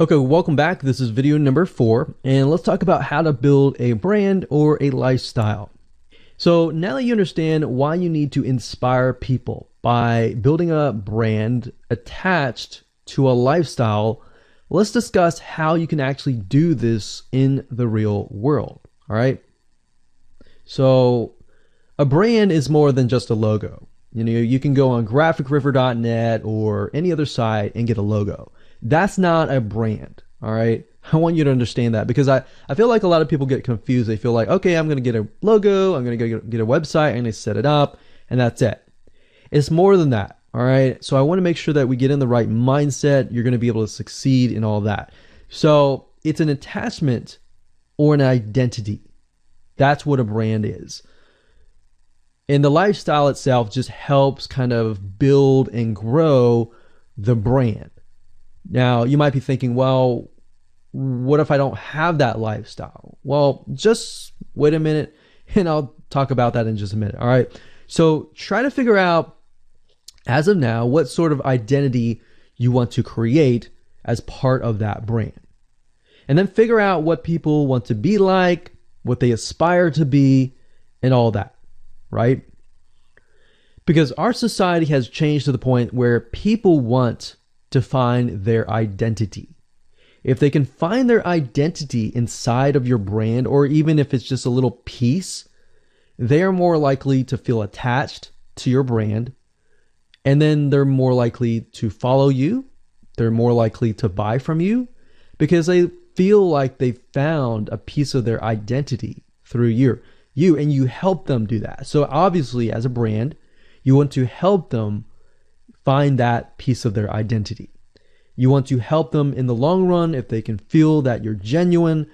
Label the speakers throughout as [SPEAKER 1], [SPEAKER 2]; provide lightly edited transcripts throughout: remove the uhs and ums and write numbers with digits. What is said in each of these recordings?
[SPEAKER 1] Okay, welcome back. This is video number 4, and let's talk about how to build a brand or a lifestyle. So now that you understand why you need to inspire people by building a brand attached to a lifestyle, let's discuss how you can actually do this in the real world. All right. So a brand is more than just a logo. You can go on graphicriver.net or any other site and get a logo. That's not a brand. All right. I want you to understand that because I feel like a lot of people get confused. They feel like, okay, I'm going to get a logo. I'm going to get a website. I'm going to set it up and that's it. It's more than that. All right. So I want to make sure that we get in the right mindset. You're going to be able to succeed in all that. So it's an attachment or an identity. That's what a brand is. And the lifestyle itself just helps kind of build and grow the brand. Now, you might be thinking, well, what if I don't have that lifestyle? Well, just wait a minute and I'll talk about that in just a minute. All right. So try to figure out, as of now, what sort of identity you want to create as part of that brand. And then figure out what people want to be like, what they aspire to be, and all that, right? Because our society has changed to the point where people want to find their identity. If they can find their identity inside of your brand, or even if it's just a little piece, they are more likely to feel attached to your brand. And then they're more likely to follow you. They're more likely to buy from you because they feel like they found a piece of their identity through you, and you help them do that. So obviously, as a brand, you want to help them find that piece of their identity. You want to help them in the long run. If they can feel that you're genuine,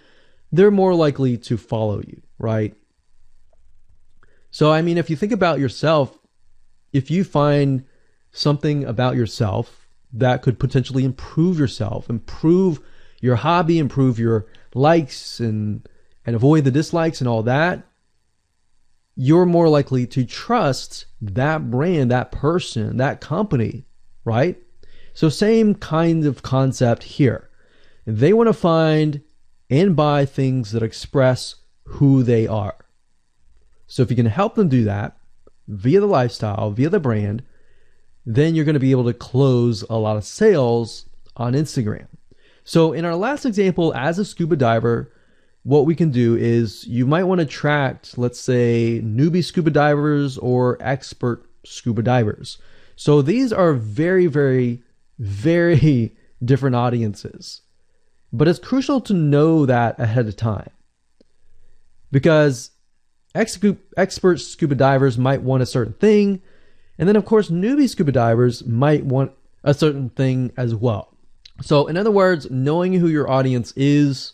[SPEAKER 1] they're more likely to follow you, right? So, I mean, if you think about yourself, if you find something about yourself that could potentially improve yourself, improve your hobby, improve your likes and avoid the dislikes and all that, you're more likely to trust that brand, that person, that company, right? So same kind of concept here. They want to find and buy things that express who they are. So if you can help them do that via the lifestyle, via the brand, then you're going to be able to close a lot of sales on Instagram. So in our last example, as a scuba diver, what we can do is you might want to attract, let's say, newbie scuba divers or expert scuba divers. So these are very, very, very different audiences. But it's crucial to know that ahead of time because expert scuba divers might want a certain thing. And then, of course, newbie scuba divers might want a certain thing as well. So in other words, knowing who your audience is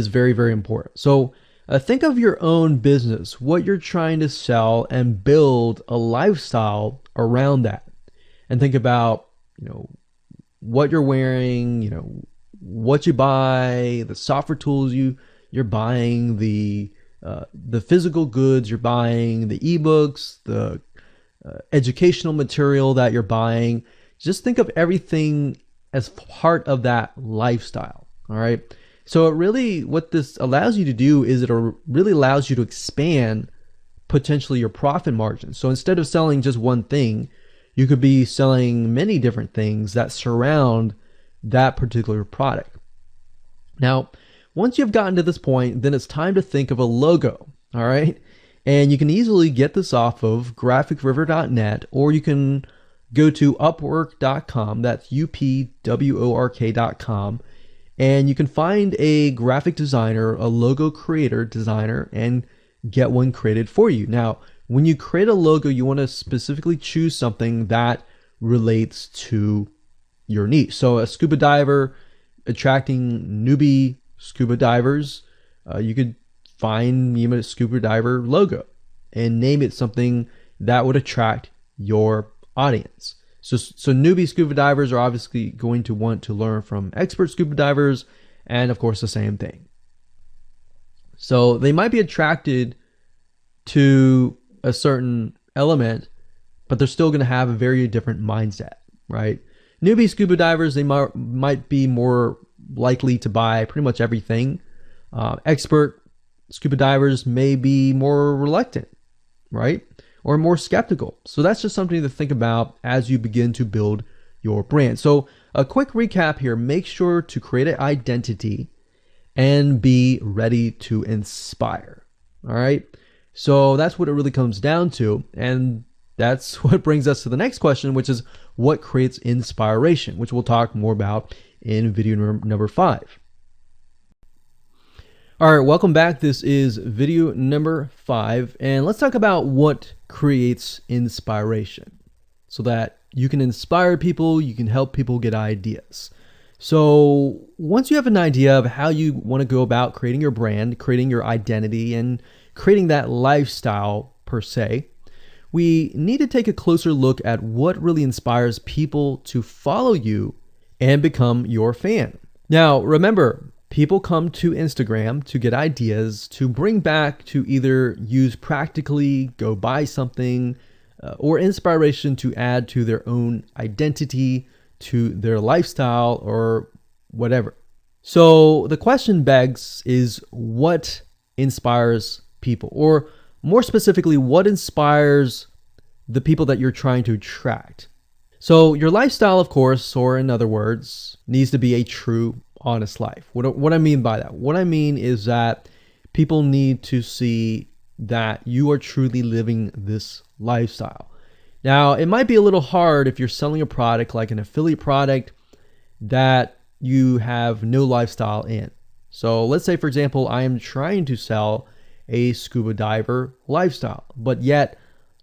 [SPEAKER 1] very, very important. So think of your own business, what you're trying to sell, and build a lifestyle around that. And think about, what you're wearing, what you buy, the software tools you're buying, the physical goods you're buying, the ebooks, the educational material that you're buying. Just think of everything as part of that lifestyle. All right. So what this allows you to do is it really allows you to expand potentially your profit margin. So instead of selling just one thing, you could be selling many different things that surround that particular product. Now, once you've gotten to this point, then it's time to think of a logo. All right. And you can easily get this off of graphicriver.net, or you can go to upwork.com. That's upwork.com. And you can find a graphic designer, a logo creator designer, and get one created for you. Now, when you create a logo, you want to specifically choose something that relates to your niche. So a scuba diver attracting newbie scuba divers, you could find a scuba diver logo and name it something that would attract your audience. So newbie scuba divers are obviously going to want to learn from expert scuba divers, and of course the same thing. So they might be attracted to a certain element, but they're still going to have a very different mindset, right? Newbie scuba divers, they might be more likely to buy pretty much everything. Expert scuba divers may be more reluctant, right? Or more skeptical. So that's just something to think about as you begin to build your brand. So a quick recap here, make sure to create an identity and be ready to inspire. All right. So that's what it really comes down to. And that's what brings us to the next question, which is what creates inspiration, which we'll talk more about in video number 5. All right, welcome back. This is video number 5, and let's talk about what creates inspiration so that you can inspire people, you can help people get ideas. So once you have an idea of how you want to go about creating your brand, creating your identity, and creating that lifestyle per se, we need to take a closer look at what really inspires people to follow you and become your fan. Now, remember, people come to Instagram to get ideas to bring back to either use practically, go buy something, or inspiration to add to their own identity, to their lifestyle, or whatever. So the question begs is what inspires people? Or more specifically, what inspires the people that you're trying to attract? So your lifestyle, of course, or in other words, needs to be a true, honest life. What I mean by that? What I mean is that people need to see that you are truly living this lifestyle. Now, it might be a little hard if you're selling a product like an affiliate product that you have no lifestyle in. So let's say, for example, I am trying to sell a scuba diver lifestyle, but yet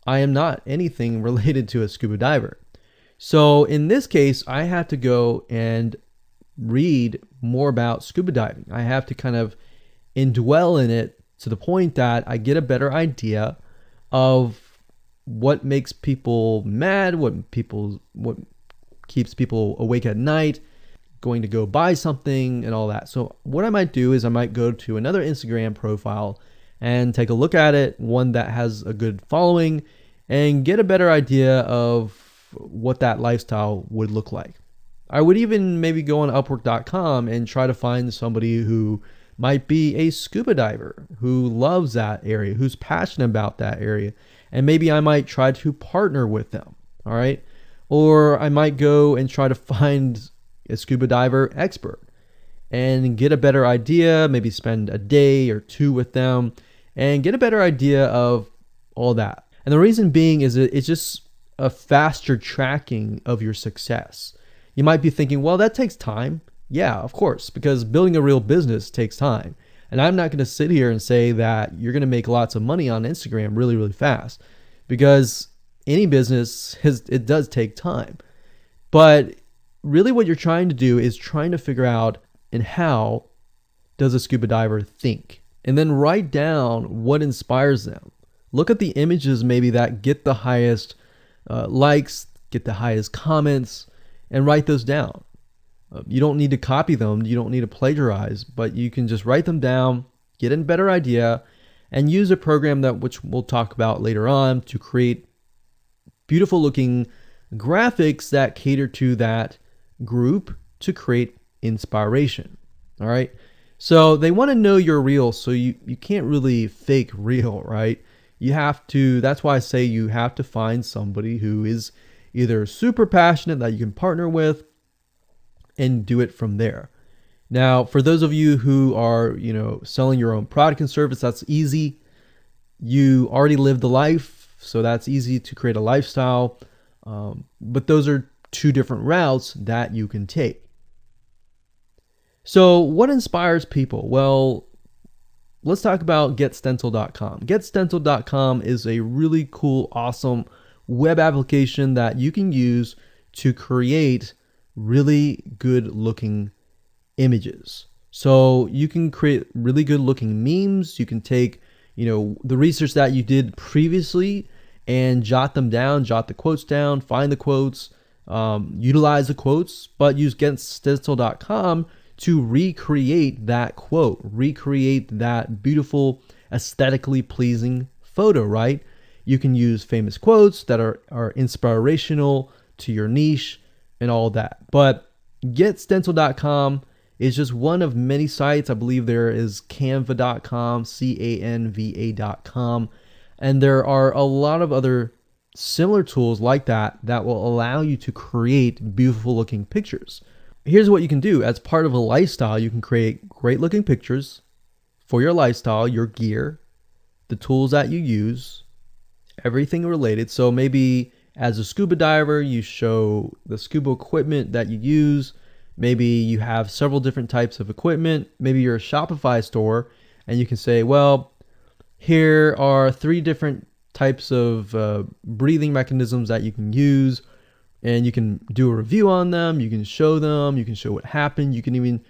[SPEAKER 1] I am not anything related to a scuba diver. So in this case, I have to go and read more about scuba diving. I have to kind of indwell in it to the point that I get a better idea of what makes people mad, what keeps people awake at night, going to go buy something and all that. So what I might do is I might go to another Instagram profile and take a look at it, one that has a good following, and get a better idea of what that lifestyle would look like. I would even maybe go on Upwork.com and try to find somebody who might be a scuba diver, who loves that area, who's passionate about that area. And maybe I might try to partner with them, all right? Or I might go and try to find a scuba diver expert and get a better idea, maybe spend a day or two with them and get a better idea of all that. And the reason being is it's just a faster tracking of your success. You might be thinking, well, that takes time. Yeah, of course, because building a real business takes time. And I'm not going to sit here and say that you're going to make lots of money on Instagram really, really fast, because any business, it does take time. But really what you're trying to do is trying to figure out and how does a scuba diver think? And then write down what inspires them. Look at the images maybe that get the highest likes, get the highest comments, and write those down. You don't need to copy them. You don't need to plagiarize, but you can just write them down, get a better idea, and use a program which we'll talk about later on to create beautiful looking graphics that cater to that group to create inspiration. All right. So they want to know you're real. So you can't really fake real, right? You have to, that's why I say you have to find somebody who is either super passionate that you can partner with and do it from there. Now, for those of you who are, selling your own product and service, that's easy. You already live the life, so that's easy to create a lifestyle. But those are two different routes that you can take. So what inspires people? Well, let's talk about getstencil.com. Getstencil.com is a really cool, awesome web application that you can use to create really good looking images. So you can create really good looking memes. You can take, the research that you did previously and jot them down, jot the quotes down, find the quotes, utilize the quotes, but use getstencil.com to recreate that quote, recreate that beautiful, aesthetically pleasing photo, right? You can use famous quotes that are inspirational to your niche and all that. But getstencil.com is just one of many sites. I believe there is canva.com, canva.com, and there are a lot of other similar tools like that that will allow you to create beautiful looking pictures. Here's what you can do. As part of a lifestyle, you can create great looking pictures for your lifestyle, your gear, the tools that you use, everything related. So maybe as a scuba diver, you show the scuba equipment that you use. Maybe you have several different types of equipment. Maybe you're a Shopify store and you can say, well, here are 3 different types of breathing mechanisms that you can use, and you can do a review on them. You can show them. You can show what happened. You can even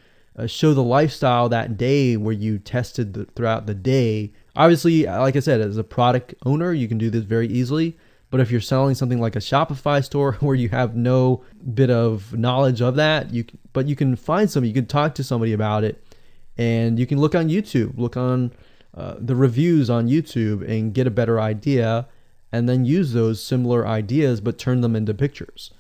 [SPEAKER 1] show the lifestyle that day where you tested throughout the day. Obviously, like I said, as a product owner, you can do this very easily. But if you're selling something like a Shopify store where you have no bit of knowledge of that, you can find somebody, you can talk to somebody about it, and you can look on YouTube, look on the reviews on YouTube and get a better idea, and then use those similar ideas but turn them into pictures.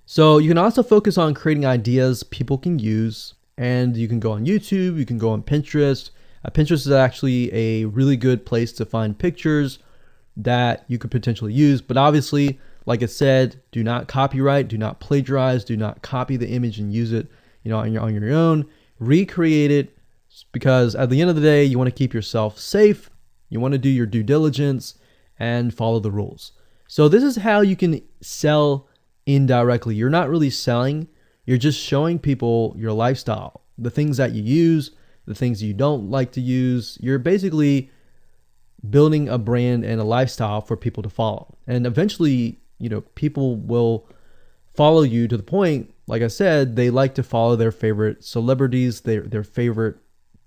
[SPEAKER 1] So you can also focus on creating ideas people can use, and you can go on YouTube, you can go on Pinterest. Pinterest is actually a really good place to find pictures that you could potentially use, but obviously, like I said, do not copyright, do not plagiarize, do not copy the image and use it, on your own. Recreate it, because at the end of the day, you want to keep yourself safe. You want to do your due diligence and follow the rules. So this is how you can sell indirectly. You're not really selling, you're just showing people your lifestyle, the things that you use, the things you don't like to use. You're basically building a brand and a lifestyle for people to follow. And eventually, people will follow you to the point, like I said, they like to follow their favorite celebrities, their favorite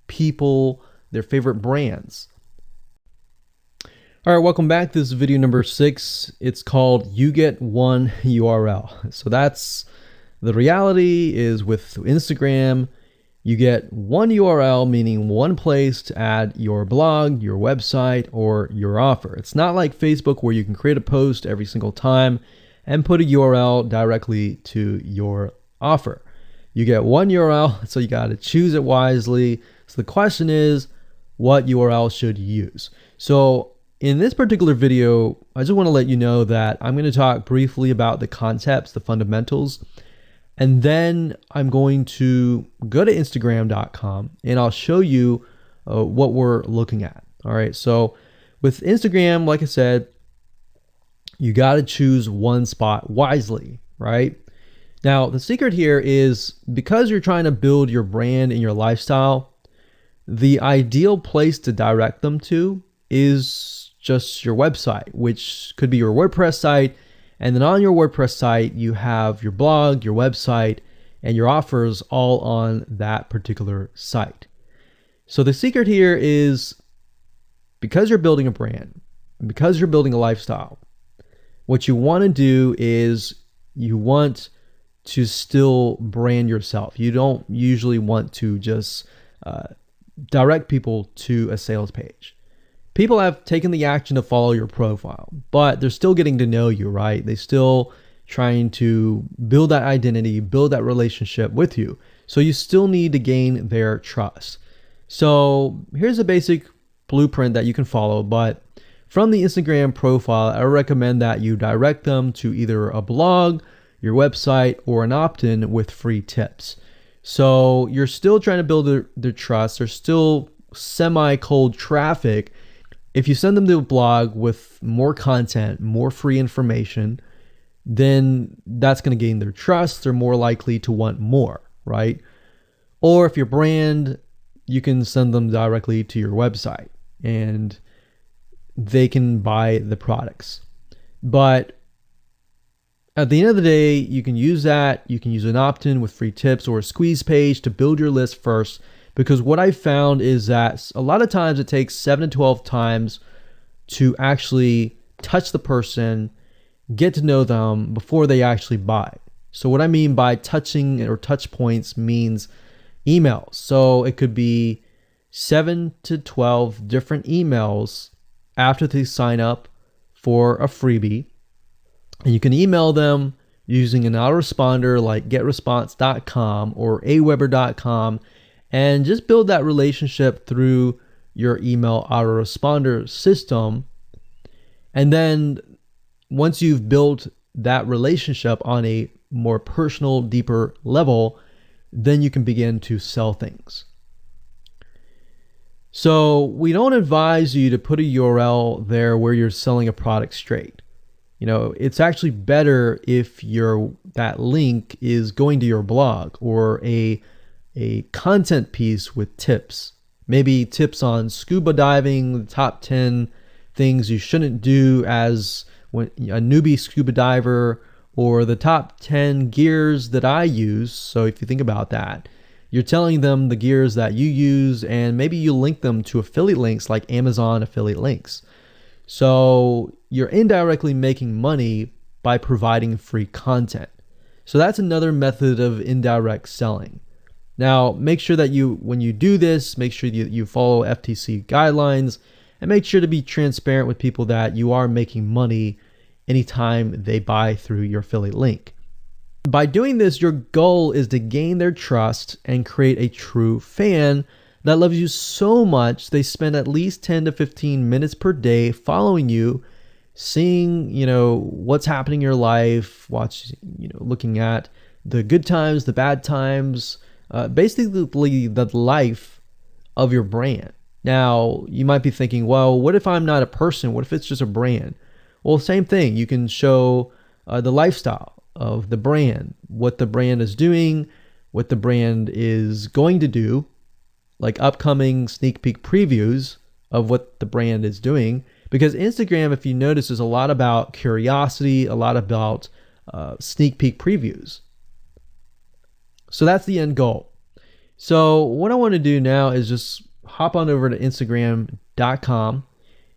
[SPEAKER 1] people, their favorite brands. All right, welcome back. This is video number 6. It's called You Get One URL. So that's the reality is with Instagram, you get one URL, meaning one place to add your blog, your website, or your offer. It's not like Facebook where you can create a post every single time and put a URL directly to your offer. You get one URL, so you got to choose it wisely. So the question is, what URL should you use? So in this particular video, I just want to let you know that I'm going to talk briefly about the concepts, the fundamentals, and then I'm going to go to Instagram.com and I'll show you what we're looking at. All right. So with Instagram, like I said, you got to choose one spot wisely, right? Now, the secret here is because you're trying to build your brand and your lifestyle, the ideal place to direct them to is just your website, which could be your WordPress site. And then on your WordPress site, you have your blog, your website, and your offers all on that particular site. So the secret here is because you're building a brand, because you're building a lifestyle, what you want to do is you want to still brand yourself. You don't usually want to just direct people to a sales page. People have taken the action to follow your profile, but they're still getting to know you, right? They're still trying to build that identity, build that relationship with you. So you still need to gain their trust. So here's a basic blueprint that you can follow, but from the Instagram profile, I recommend that you direct them to either a blog, your website, or an opt-in with free tips. So you're still trying to build their trust. They're still semi-cold traffic. If you send them to a blog with more content, more free information, then that's going to gain their trust. They're more likely to want more, right? Or if your brand, you can send them directly to your website and they can buy the products. But at the end of the day, you can use that. You can use an opt-in with free tips or a squeeze page to build your list first. Because what I found is that a lot of times it takes 7 to 12 times to actually touch the person, get to know them before they actually buy. So what I mean by touching or touch points means emails. So it could be 7 to 12 different emails after they sign up for a freebie. And you can email them using an autoresponder like getresponse.com or aweber.com, and just build that relationship through your email autoresponder system. And then once you've built that relationship on a more personal, deeper level, then you can begin to sell things. So we don't advise you to put a URL there where you're selling a product straight. It's actually better if that link is going to your blog or a content piece with tips. Maybe tips on scuba diving, the top 10 things you shouldn't do as a newbie scuba diver, or the top 10 gears that I use. So if you think about that, you're telling them the gears that you use, and maybe you link them to affiliate links like Amazon affiliate links. So you're indirectly making money by providing free content. So that's another method of indirect selling. Now, make sure that when you do this, make sure you follow FTC guidelines, and make sure to be transparent with people that you are making money anytime they buy through your affiliate link. By doing this, your goal is to gain their trust and create a true fan that loves you so much they spend at least 10 to 15 minutes per day following you, seeing, what's happening in your life, looking at the good times, the bad times, basically the life of your brand. Now, you might be thinking, well, what if I'm not a person? What if it's just a brand? Well, same thing. You can show the lifestyle of the brand, what the brand is doing, what the brand is going to do, like upcoming sneak peek previews of what the brand is doing. Because Instagram, if you notice, is a lot about curiosity, a lot about sneak peek previews. So that's the end goal. So what I want to do now is just hop on over to Instagram.com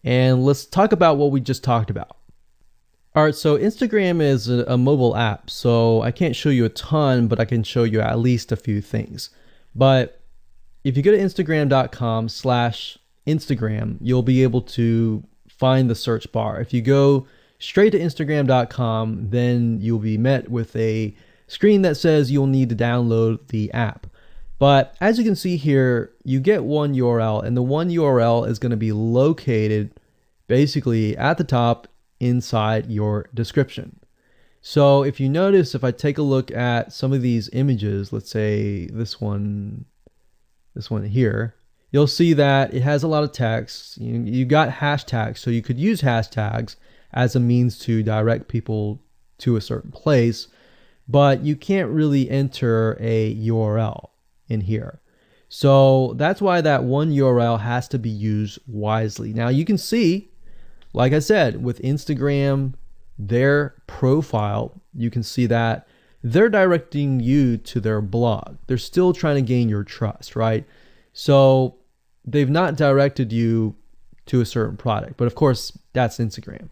[SPEAKER 1] and let's talk about what we just talked about. All right, so Instagram is a mobile app, so I can't show you a ton, but I can show you at least a few things. But if you go to Instagram.com/Instagram, you'll be able to find the search bar. If you go straight to Instagram.com, then you'll be met with a screen that says you'll need to download the app. But as you can see here, you get one URL, and the one URL is going to be located basically at the top inside your description. So if you notice, if I take a look at some of these images, let's say this one here, you'll see that it has a lot of text. You got hashtags, so you could use hashtags as a means to direct people to a certain place, but you can't really enter a URL in here. So that's why that one URL has to be used wisely. Now you can see, like I said, with Instagram, their profile, you can see that they're directing you to their blog. They're still trying to gain your trust, right? So they've not directed you to a certain product, but of course that's Instagram.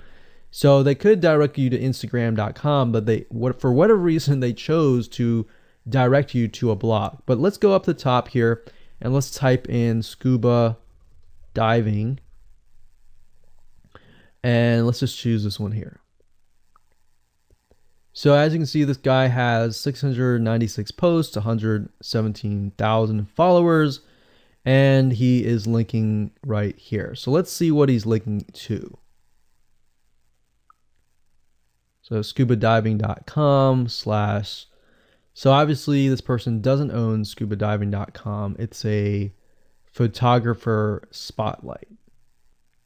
[SPEAKER 1] So they could direct you to Instagram.com, but for whatever reason, they chose to direct you to a blog. But let's go up the top here and let's type in scuba diving. And let's just choose this one here. So as you can see, this guy has 696 posts, 117,000 followers, and he is linking right here. So let's see what he's linking to. So scubadiving.com/. So obviously this person doesn't own scubadiving.com. It's a photographer spotlight.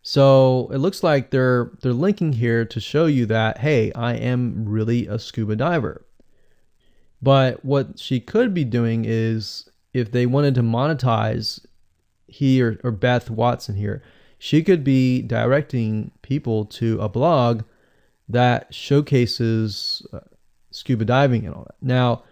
[SPEAKER 1] So it looks like they're linking here to show you that, hey, I am really a scuba diver. But what she could be doing is, if they wanted to monetize he or Beth Watson here, she could be directing people to a blog that showcases scuba diving and all that. Now,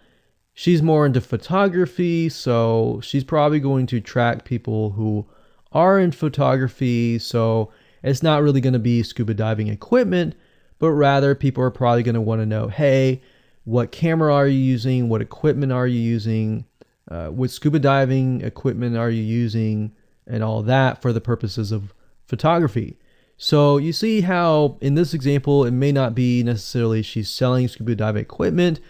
[SPEAKER 1] she's more into photography, so she's probably going to track people who are in photography. So it's not really going to be scuba diving equipment, but rather people are probably going to want to know, hey, what camera are you using? What equipment are you using? What scuba diving equipment are you using? And all that for the purposes of photography. So you see how in this example, it may not be necessarily she's selling scuba diving equipment,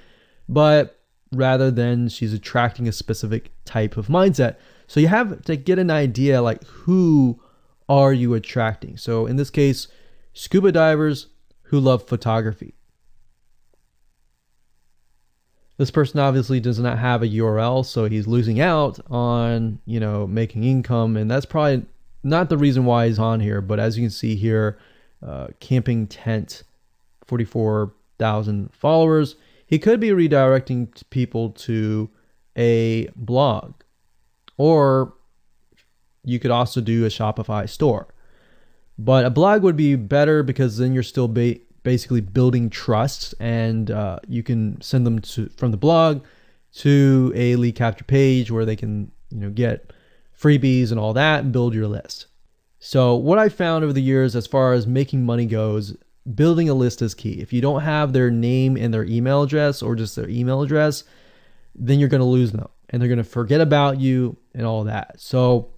[SPEAKER 1] but rather than she's attracting a specific type of mindset. So you have to get an idea like who are you attracting? So in this case, scuba divers who love photography. This person obviously does not have a URL, so he's losing out on, making income, and that's probably not the reason why he's on here. But as you can see here, camping tent, 44,000 followers. He could be redirecting people to a blog, or you could also do a Shopify store. But a blog would be better because then you're still basically building trust, and you can send them from the blog to a lead capture page where they can get freebies and all that and build your list. So what I found over the years as far as making money goes, building a list is key. If you don't have their name and their email address, or just their email address, then you're going to lose them and they're going to forget about you and all that. So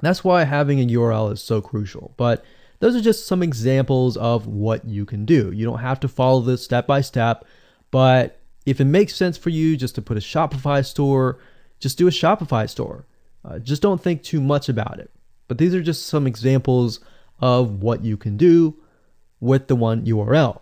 [SPEAKER 1] that's why having a URL is so crucial. But those are just some examples of what you can do. You don't have to follow this step by step, but if it makes sense for you just to put a Shopify store, just do a Shopify store. Just don't think too much about it. But these are just some examples of what you can do with the one URL.